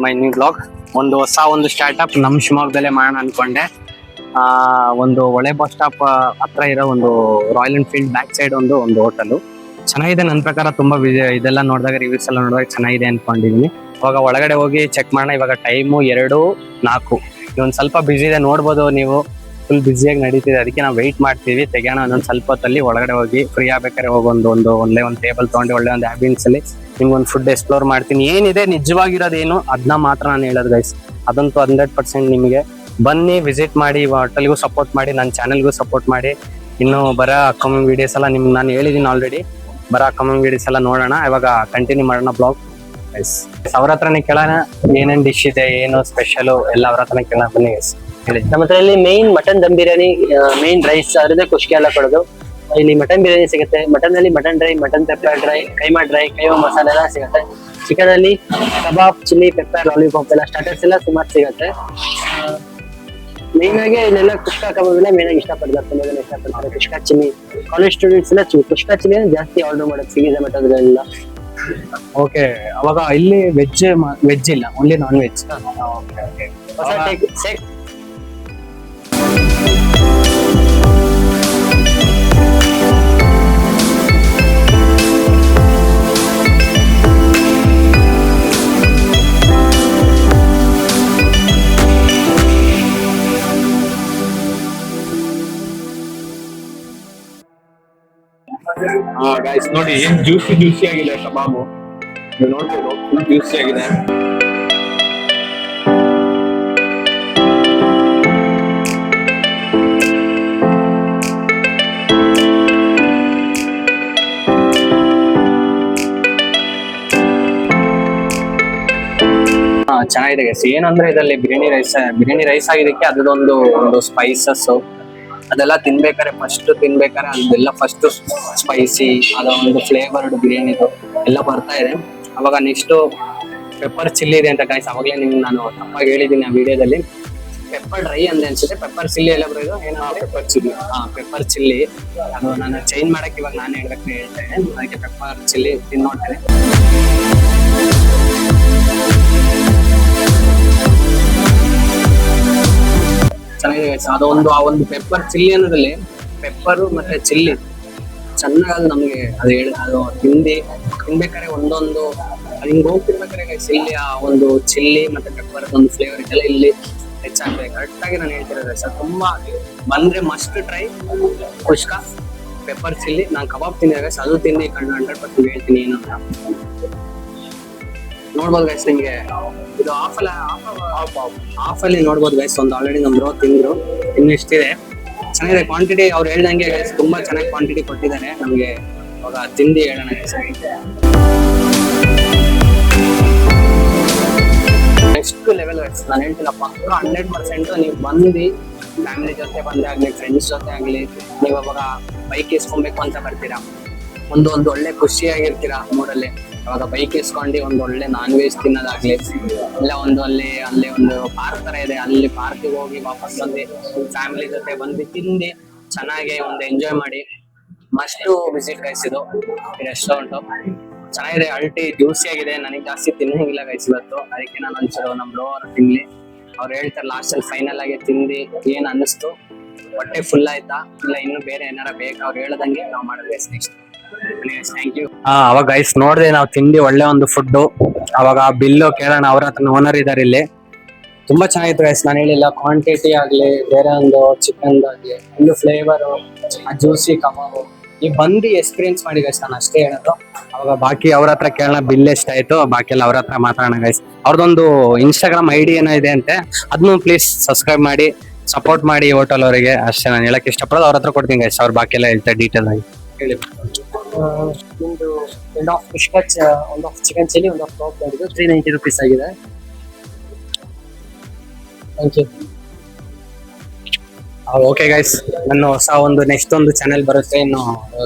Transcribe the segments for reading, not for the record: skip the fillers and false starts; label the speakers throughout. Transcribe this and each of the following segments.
Speaker 1: My new blog. ಒಂದು ಹೊಸ ಒಂದು ಸ್ಟಾರ್ಟ್ಅಪ್ ನಮ್ಮ ಶಿವಮೊಗ್ಗದಲ್ಲೇ ಮಾಡೋಣ ಅನ್ಕೊಂಡೆ. ಒಂದು ಒಳ್ಳೆ ಬಸ್ ಸ್ಟಾಪ್ ಹತ್ರ ಇರೋ ಒಂದು ರಾಯಲ್ ಎನ್ಫೀಲ್ಡ್ ಬ್ಯಾಕ್ ಸೈಡ್ ಒಂದು ಹೋಟೆಲ್ ಚೆನ್ನಾಗಿದೆ. ನನ್ನ ಪ್ರಕಾರ ತುಂಬಾ ಇದೆಲ್ಲ ನೋಡಿದಾಗ ರಿವ್ಯೂಸ್ ಎಲ್ಲ ನೋಡಿದಾಗ ಚೆನ್ನಾಗಿದೆ ಅನ್ಕೊಂಡಿದೀನಿ. ಇವಾಗ ಒಳಗಡೆ ಹೋಗಿ ಚೆಕ್ ಮಾಡೋಣ. ಇವಾಗ ಟೈಮು 2:04. ಇವೊಂದು ಸ್ವಲ್ಪ ಬಿಸಿ ಇದೆ, ನೋಡ್ಬೋದು ನೀವು. ಫುಲ್ ಬ್ಯುಸಿಯಾಗಿ ನಡೀತಿದೆ, ಅದಕ್ಕೆ ನಾವು ವೆಯ್ಟ್ ಮಾಡ್ತೀವಿ. ತೆಗೋಣ ಒಂದೊಂದು ಸ್ವಲ್ಪ ಹೊತ್ತಲ್ಲಿ ಒಳಗಡೆ ಹೋಗಿ ಫ್ರೀ ಆಗ್ಬೇಕಾದ್ರೆ ಹೋಗಿ ಒಳ್ಳೆ ಒಂದು ಟೇಬಲ್ ತೊಗೊಂಡು ಒಳ್ಳೆ ಒಂದು ಆಂಬಿಯನ್ಸ್ ಅಲ್ಲಿ ನಿಮ್ಗೊಂದು ಫುಡ್ ಎಕ್ಸ್ಪ್ಲೋರ್ ಮಾಡ್ತೀನಿ. ಏನಿದೆ ನಿಜವಾಗಿರೋದೇನು ಅದನ್ನ ಮಾತ್ರ ನಾನು ಹೇಳೋದು ಗೈಸ್. ಅದಂತೂ 100% ನಿಮಗೆ ಬನ್ನಿ, ವಿಸಿಟ್ ಮಾಡಿ. ಹೋಟೆಲ್ಗೂ ಸಪೋರ್ಟ್ ಮಾಡಿ, ನನ್ನ ಚಾನಲ್ಗೂ ಸಪೋರ್ಟ್ ಮಾಡಿ. ಇನ್ನು ಬರೋ ಅಪ್ಕಮಿಂಗ್ ವಿಡಿಯೋಸ್ ಎಲ್ಲ ನಿಮ್ಗೆ ನಾನು ಹೇಳಿದ್ದೀನಿ ಆಲ್ರೆಡಿ. ಬರೋ ಅಪ್ಕಮಿಂಗ್ ವಿಡಿಯೋಸ್ ಎಲ್ಲ ನೋಡೋಣ. ಇವಾಗ ಕಂಟಿನ್ಯೂ ಮಾಡೋಣ ಬ್ಲಾಗ್ ಗೈಸ್. ಅವ್ರ ಹತ್ರನೇ ಕೇಳೋಣ ಏನೇನು ಡಿಶ್ ಇದೆ, ಏನು ಸ್ಪೆಷಲು ಎಲ್ಲ ಅವ್ರ ಹತ್ರನೇ ಕೇಳೋಣ. ಬನ್ನಿ ಗೈಸ್.
Speaker 2: ನಮ್ಮ ಹತ್ರ ಇಲ್ಲಿ main mutton dum biryani, main rice ಅದ್ರದ್ದೇ ಖುಷ್ಕಿ ಎಲ್ಲ ಕೊಡೋದು. ಇಲ್ಲಿ ಮಟನ್ ಬಿರಿಯಾನಿ ಸಿಗುತ್ತೆ. ಮಟನ್ ಅಲ್ಲಿ mutton dry, mutton pepper dry, keema ಮಸಾಲೆ ಎಲ್ಲ ಸಿಗುತ್ತೆ. ಚಿಕನ್ ಅಲ್ಲಿ ಕಬಾಬ್, ಚಿಲ್ಲಿ, ಪೆಪ್ಪರ್, ಲಾಲಿಪಾಪ್ ಎಲ್ಲ ಸ್ಟಾರ್ಟರ್ಸ್ ಎಲ್ಲ ಸುಮಾರು ಸಿಗುತ್ತೆ. ಮೇನ್ ಆಗಿ ಇಲ್ಲೆಲ್ಲ ಕುಷ್ಕಾ ಕಬಾಬ್ ಎಲ್ಲ ಮೇನ್ ಆಗಿ ಇಷ್ಟಪಡ್ತಾರೆ, ತುಂಬಾ ಜನ ಇಷ್ಟಪಡ್ತಾರೆ. ಕುಷ್ಕಾ ಚಿಲ್ಲಿ, ಕಾಲೇಜ್ ಸ್ಟೂಡೆಂಟ್ಸ್ ಎಲ್ಲ ಕುಷ್ಕಾ ಚಿಲ್ಲಿ ಜಾಸ್ತಿ ಆರ್ಡರ್ ಮಾಡೋದು ಸಿಗಿದೆ ಮಟನ್ಗಳೆಲ್ಲ.
Speaker 1: ಓಕೆ, ಅವಾಗ ಇಲ್ಲಿ ವೆಜ್ ಇಲ್ಲ, ಓನ್ಲಿ ನಾನ್ ವೆಜ್.
Speaker 3: ಗೈಸ್ ನೋಡಿ ಏನ್ ಜ್ಯೂಸಿ ಆಗಿದೆ ಕಬಾಬು. ನೋಡ್ಬೋದು ಫುಲ್ ಜ್ಯೂಸಿ ಆಗಿದೆ.
Speaker 1: ಚೆನ್ನಾಗಿದೆ ಗೈಸ್. ಏನಂದ್ರೆ ಇದರಲ್ಲಿ ಬಿರಿಯಾನಿ ರೈಸ್ ಆಗಿದ್ದಕ್ಕೆ ಅದೊಂದು ಸ್ಪೈಸಸ್ ಅದೆಲ್ಲ ತಿನ್ಬೇಕಾರೆ ಅದೆಲ್ಲ ಫಸ್ಟ್ ಸ್ಪೈಸಿ ಅದೊಂದು ಫ್ಲೇವರ್ಡ್ ಬಿರಿಯಾನಿದು ಎಲ್ಲ ಬರ್ತಾ ಇದೆ. ಅವಾಗ ನೆಕ್ಸ್ಟ್ ಪೆಪ್ಪರ್ ಚಿಲ್ಲಿ ಇದೆ ಅಂತ ಗೈಸ್. ಅವಾಗಲೇ ನಿಮ್ಗೆ ನಾನು ತಪ್ಪಾಗಿ ಹೇಳಿದ್ದೀನಿ ಆ ವಿಡಿಯೋದಲ್ಲಿ. ಪೆಪ್ಪರ್ ಡ್ರೈ ಅಂತ ಅನ್ಸುತ್ತೆ, ಪೆಪ್ಪರ್ ಚಿಲ್ಲಿ ಎಲ್ಲ ಬರೋದು ಏನೋ ಪೆಪ್ಪರ್ ಚಿಲ್ಲಿ. ಪೆಪ್ಪರ್ ಚಿಲ್ಲಿ ಅದು ನಾನು ಚೇಂಜ್ ಮಾಡಕ್ಕೆ ಇವಾಗ ನಾನು ಹೇಳ್ತೇನೆ. ಅದಕ್ಕೆ ಪೆಪ್ಪರ್ ಚಿಲ್ಲಿ ತಿನ್ನೋಡ್ತೇನೆ. ಚೆನ್ನಾಗಿದೆ ಗೈಸ್. ಆ ಒಂದು ಪೆಪ್ಪರ್ ಚಿಲ್ಲಿ ಅನ್ನೋದ್ರಲ್ಲಿ ಪೆಪ್ಪರು ಮತ್ತೆ ಚಿಲ್ಲಿ ಚೆನ್ನಾಗಿ ನಮ್ಗೆ ಅದು ತಿನ್ಬೇಕಾದ್ರೆ ಒಂದೊಂದು ಅದು ಹಿಂಗ್ ಹೋಗ್ತಿರ್ಬೇಕಾದ್ರೆ ಗೈಸ್ ಇಲ್ಲಿ ಆ ಒಂದು ಚಿಲ್ಲಿ ಮತ್ತೆ ಪೆಪ್ಪರ್ ಒಂದು ಫ್ಲೇವರ್ ಇದೆಲ್ಲ ಇಲ್ಲಿ ಹೆಚ್ಚಾಗ್ತದೆ. ಕರೆಕ್ಟ್ ಆಗಿ ನಾನು ಹೇಳ್ತಿರೋದು ಗೈಸ್. ತುಂಬಾ ಬಂದ್ರೆ must try kushka pepper chilli. ನಾನು ಕಬಾಬ್ ತಿಂದಿದ್ದೆ ಗೈಸ್, ಅದು ತಿಂದು 100% ಹೇಳ್ತೀನಿ ಏನು ಅಂತ. ನೋಡ್ಬೋದು ಗೈಸ್, ನಿಮ್ಗೆ ಇದು ಆಫ್ ಅಲ್ಲಿ ನೋಡ್ಬೋದು ಗೈಸ್. ಒಂದು ಆಲ್ರೆಡಿ ನಮ್ ಬ್ರೋ ತಿಂದ್ರು, ಇನ್ನು ಇಷ್ಟಿದೆ. ಚೆನ್ನಾಗಿದೆ ಕ್ವಾಂಟಿಟಿ. ಅವ್ರು ಹೇಳ್ದಂಗೆ ಗೈಸ್ ತುಂಬಾ ಚೆನ್ನಾಗಿ ಕ್ವಾಂಟಿಟಿ ಕೊಟ್ಟಿದ್ದಾರೆ ನಮ್ಗೆ. ಇವಾಗ ತಿಂದು ಹೇಳೋಣ ಗೈಸ್. Next level guys. ನಾನು ಹೇಳ್ತಿಲ್ಲ, ಪಕ್ಕ 100% ನೀವು ಬಂದು ಫ್ಯಾಮಿಲಿ ಜೊತೆ ಬಂದೇ ಆಗ್ಲಿ, ಫ್ರೆಂಡ್ಸ್ ಜೊತೆ ಆಗ್ಲಿ, ನೀವು ಅವಾಗ ಬೈಕ್ ಇಸ್ಕೊಬೇಕು ಅಂತ ಬರ್ತೀರಾ, ಒಂದು ಒಳ್ಳೆ ಖುಷಿಯಾಗಿರ್ತೀರಾ ಮೂರಲ್ಲಿ. ಅವಾಗ ಬೈಕ್ ಇಸ್ಕೊಂಡು ಒಂದು ಒಳ್ಳೆ ನಾನ್ ವೆಜ್ ತಿನ್ನೋದಾಗ್ಲಿ, ಇಲ್ಲ ಅಲ್ಲಿ ಒಂದು ಪಾರ್ಕ್ ತರ ಇದೆ, ಅಲ್ಲಿ ಪಾರ್ಕಿಗೆ ಹೋಗಿ ವಾಪಸ್ ಬಂದು ಫ್ಯಾಮಿಲಿ ಜೊತೆ ಬಂದು ತಿಂದು ಚೆನ್ನಾಗಿ ಒಂದು ಎಂಜಾಯ್ ಮಾಡಿ ಮಸ್ಟ್ ವಿಸಿಟ್ ಗೈಸ್. ಇದು ರೆಸ್ಟೋರೆಂಟ್ ಚೆನ್ನಾಗಿದೆ, ಅಲ್ಟಿ ಜ್ಯೂಸಿ ಆಗಿದೆ. ನನಗೆ ಜಾಸ್ತಿ ತಿನ್ನಂಗಿಲ್ಲ ಗೈಸ್ ಇವತ್ತು, ಅದಕ್ಕೆ ನಾನು ಒಂಚೂರು ನಮ್ಮ ಬ್ರೋ ಅವರು ತಿನ್ಲಿ. ಅವ್ರು ಹೇಳ್ತಾರೆ ಲಾಸ್ಟ್ ಅಲ್ಲಿ ಫೈನಲ್ ಆಗಿ ತಿಂದು ಏನ್ ಅನ್ನಿಸ್ತು, ಹೊಟ್ಟೆ ಫುಲ್ ಆಯ್ತಾ ಇಲ್ಲ ಇನ್ನು ಬೇರೆ ಏನಾರ ಬೇಕಾ ಅವ್ರು ಹೇಳ್ದಂಗೆ ನಾವು ಮಾಡೋದು ಗೈಸ್. Next thank you. ಅವಾಗ ಗೈಸ್ ನೋಡ್ದೆ ನಾವು ತಿಂಡಿ ಒಳ್ಳೆ ಒಂದು ಫುಡ್. ಅವಾಗ ಬಿಲ್ಲು ಕೇಳೋಣ, ಅವ್ರ ಹತ್ರ ಓನರ್ ಇದಾರೆ ಇಲ್ಲಿ. ತುಂಬಾ ಚೆನ್ನಾಗಿತ್ತು ಗೈಸ್. ನಾನು ಹೇಳಿಲ್ಲ, ಕ್ವಾಂಟಿಟಿ ಆಗ್ಲಿ, ಬೇರೆ ಒಂದು ಚಿಕನ್ ಆಗ್ಲಿ, ಒಂದು ಫ್ಲೇವರ್, ಜ್ಯೂಸಿ ಕಬಾಬು, ಈ ಬಂದು ಎಕ್ಸ್ಪೀರಿಯನ್ಸ್ ಮಾಡಿ ಗೈಸ್. ನಾನು ಅಷ್ಟೇ ಹೇಳೋದು. ಅವಾಗ ಬಾಕಿ ಅವ್ರ ಹತ್ರ ಕೇಳೋಣ ಬಿಲ್ ಎಷ್ಟಾಯ್ತು, ಬಾಕಿ ಎಲ್ಲ ಅವ್ರ ಹತ್ರ ಮಾತಾಡೋಣ ಗೈಸ್. ಅವ್ರದೊಂದು ಇನ್ಸ್ಟಾಗ್ರಾಮ್ ID ಏನೋ ಇದೆ ಅಂತೆ, ಅದನ್ನು ಪ್ಲೀಸ್ ಸಬ್ಸ್ಕ್ರೈಬ್ ಮಾಡಿ ಸಪೋರ್ಟ್ ಮಾಡಿ ಹೋಟೆಲ್ ಅವರಿಗೆ. ಅಷ್ಟೇ ನಾನು ಹೇಳಕ್ ಇಷ್ಟಪಡೋದು. ಅವ್ರ ಹತ್ರ ಕೊಡ್ತೀನಿ ಗೈಸ್, ಅವ್ರ ಬಾಕಿ ಎಲ್ಲ ಹೇಳ್ತಾರೆ ಡೀಟೇಲ್ ಆಗಿ ಹೇಳಿ.
Speaker 2: ಒಂದು ಆಫ್ ಕುಷ್ಕಾ, ಒಂದು ಆಫ್ ಚಿಕನ್ ಚಿಲ್ಲಿ, ಒಂದು ಆಫ್ ಕಬಾಬ್ ಮಾಡಿದ್ದು 390 rupees ಆಗಿದೆ. Thank you.
Speaker 1: ಓಕೆ ಗೈಸ್, ನನ್ನ ಹೊಸ ಒಂದು ನೆಕ್ಸ್ಟ್ ಒಂದು ಚಾನೆಲ್ ಬರುತ್ತೆ ಇನ್ನು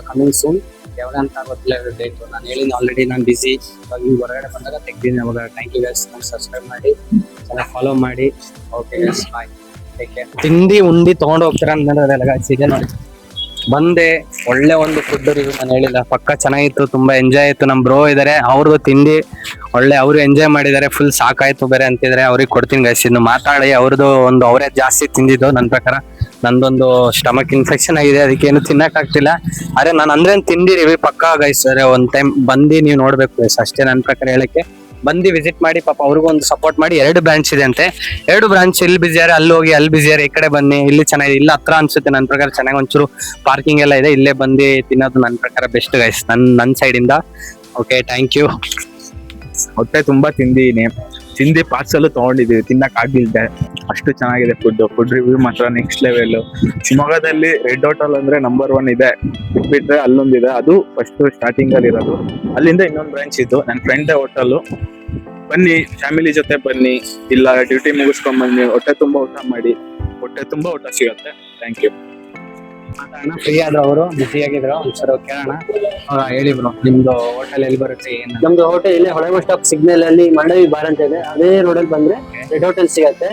Speaker 1: ಕಮಿಂಗ್ ಸೂನ್. ಯಾವಾಗ ಅಂತ ಗೊತ್ತಿಲ್ಲ ಡೇಟ್. ನಾನು ಹೇಳಿದ ಆಲ್ರೆಡಿ ನಾನು ಬಿಸಿ, ಇವಾಗ ನೀವು ಹೊರಗಡೆ ಬಂದಾಗ ತೆಗ್ದೀನಿ. ಅವಾಗ ಥ್ಯಾಂಕ್ ಯು ಗೈಸ್. ಸಬ್ಸ್ಕ್ರೈಬ್ ಮಾಡಿ, ಚೆನ್ನಾಗಿ ಫಾಲೋ ಮಾಡಿ. ಓಕೆ ಗೈಸ್, ಬಾಯ್, ಟೇಕ್ ಕೇರ್. ತಿಂಡಿ ಉಂಡಿ ತೊಗೊಂಡು ಹೋಗ್ತೀರಾ ಅನ್ನೋದೆಲ್ಲ ಗೈಸ್ ಇದೆ ನೋಡಿ.
Speaker 4: ಬಂದೆ ಒಳ್ಳೆ ಒಂದು ಫುಡ್ ರಿವ್ಯೂ ನಾನು ಹೇಳಿಲ್ಲ, ಪಕ್ಕ ಚೆನ್ನಾಗಿತ್ತು, ತುಂಬಾ ಎಂಜಾಯ್ ಆಯ್ತು. ನಮ್ ಬ್ರೋ ಇದಾರೆ, ಅವ್ರದ್ದು ತಿಂಡಿ ಒಳ್ಳೆ, ಅವರು ಎಂಜಾಯ್ ಮಾಡಿದ್ದಾರೆ, ಫುಲ್ ಸಾಕಾಯ್ತು ಬೇರೆ ಅಂತಿದ್ರೆ ಅವ್ರಿಗೆ ಕೊಡ್ತೀನಿ ಗೈಸ್. ಇನ್ನು ಮಾತಾಡಿ ಅವ್ರದ್ದು ಒಂದು ಅವರೇ ಜಾಸ್ತಿ ತಿಂದಿದ್ದು ನನ್ನ ಪ್ರಕಾರ. ನಂದೊಂದು ಸ್ಟಮಕ್ ಇನ್ಫೆಕ್ಷನ್ ಆಗಿದೆ, ಅದಕ್ಕೆ ಏನು ತಿನ್ನಕ್ ಆಗ್ತಿಲ್ಲ. ಆದ್ರೆ ನಾನು ಅಂದ್ರೆ ತಿಂಡಿ ರಿವ್ಯೂ ಪಕ್ಕಾ ಗೈಸ್. ಒಂದ್ ಟೈಮ್ ಬಂದು ನೀವು ನೋಡ್ಬೇಕು ಗೈಸ್, ಅಷ್ಟೇ ನನ್ನ ಪ್ರಕಾರ ಹೇಳಕ್ಕೆ. ಬಂದು ವಿಸಿಟ್ ಮಾಡಿ, ಪಾಪ ಅವ್ರಿಗೂ ಒಂದು ಸಪೋರ್ಟ್ ಮಾಡಿ. 2 ಬ್ರಾಂಚ್ ಇದೆ ಅಂತೆ, 2 ಬ್ರಾಂಚ್ ಇಲ್ಲಿ ಬಿಸಿಯಾರೆ, ಅಲ್ಲಿ ಹೋಗಿ ಅಲ್ಲಿ ಬಿಸಿಯಾರೆ, ಈ ಕಡೆ ಬನ್ನಿ, ಇಲ್ಲಿ ಚೆನ್ನಾಗಿದೆ, ಇಲ್ಲಿ ಹತ್ರ ಅನ್ಸುತ್ತೆ ನನ್ನ ಪ್ರಕಾರ ಚೆನ್ನಾಗಿ. ಒಂಚೂರು ಪಾರ್ಕಿಂಗ್ ಎಲ್ಲ ಇದೆ, ಇಲ್ಲೇ ಬಂದು ತಿನ್ನೋದು ನನ್ನ ಪ್ರಕಾರ ಬೆಸ್ಟ್ ಗೈಸ್, ನನ್ನ ಸೈಡ್ ಇಂದ. Okay, thank you.
Speaker 5: ಹೊಟ್ಟೆ ತುಂಬಾ ತಿಂದಿ ಪಾರ್ಸಲ್ ತಗೊಂಡಿದೀವಿ, ತಿನ್ನಕ್ ಆಗಿಲ್ದೆ, ಅಷ್ಟು ಚೆನ್ನಾಗಿದೆ ಫುಡ್ ರಿವ್ಯೂ ಮಾತ್ರ ನೆಕ್ಸ್ಟ್ ಲೆವೆಲ್. ಶಿವಮೊಗ್ಗದಲ್ಲಿ ರೆಡ್ ಹೋಟೆಲ್ ಅಂದ್ರೆ ನಂಬರ್ 1 ಇದೆ, ಬಿಟ್ಬಿಟ್ರೆ ಅಲ್ಲೊಂದಿದೆ, ಅದು ಫಸ್ಟ್ ಸ್ಟಾರ್ಟಿಂಗ್ ಅಲ್ಲಿ ಇರೋದು. ಅಲ್ಲಿಂದ ಇನ್ನೊಂದು ಬ್ರಾಂಚ್ ಇದ್ದು ನನ್ನ ಫ್ರೆಂಡ್ ಹೋಟೆಲ್. ಬನ್ನಿ, ಫ್ಯಾಮಿಲಿ ಜೊತೆ ಬನ್ನಿ, ಇಲ್ಲ ಡ್ಯೂಟಿ ಮುಗಿಸ್ಕೊಂಡ್ ಬನ್ನಿ, ಹೊಟ್ಟೆ ತುಂಬಾ ಊಟ ಮಾಡಿ, ಹೊಟ್ಟೆ ತುಂಬಾ ಊಟ ಸಿಗುತ್ತೆ. Thank you.
Speaker 1: ಫ್ರೀ ಆದ್ರು ಅವರು ಬಿಸಿ ಆಗಿದ್ರು, ಒಂದ್ಸಲ ಕೇಳೋಣ. ಹೇಳಿ ಬ್ರೋ, ನಿಮ್ದು ಹೋಟೆಲ್ ಎಲ್ಲಿ ಬರುತ್ತೆ, ಏನು?
Speaker 2: ನಮ್ದು ಹೋಟೆಲ್ ಇಲ್ಲೇ ಹೊಳೆ ಬಸ್ ಸ್ಟಾಪ್ ಸಿಗ್ನಲ್ ಅಲ್ಲಿ ಮಂಡವಿ ಬಾರ್ ಅಂತ ಇದೆ, ಅದೇ ರೋಡಲ್ಲಿ ಬಂದ್ರೆ ರೆಡ್ ಹೋಟೆಲ್ ಸಿಗತ್ತೆ.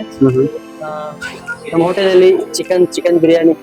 Speaker 2: ನಮ್ಮ ಹೋಟೆಲ್ ಅಲ್ಲಿ ಚಿಕನ್ ಬಿರಿಯಾನಿ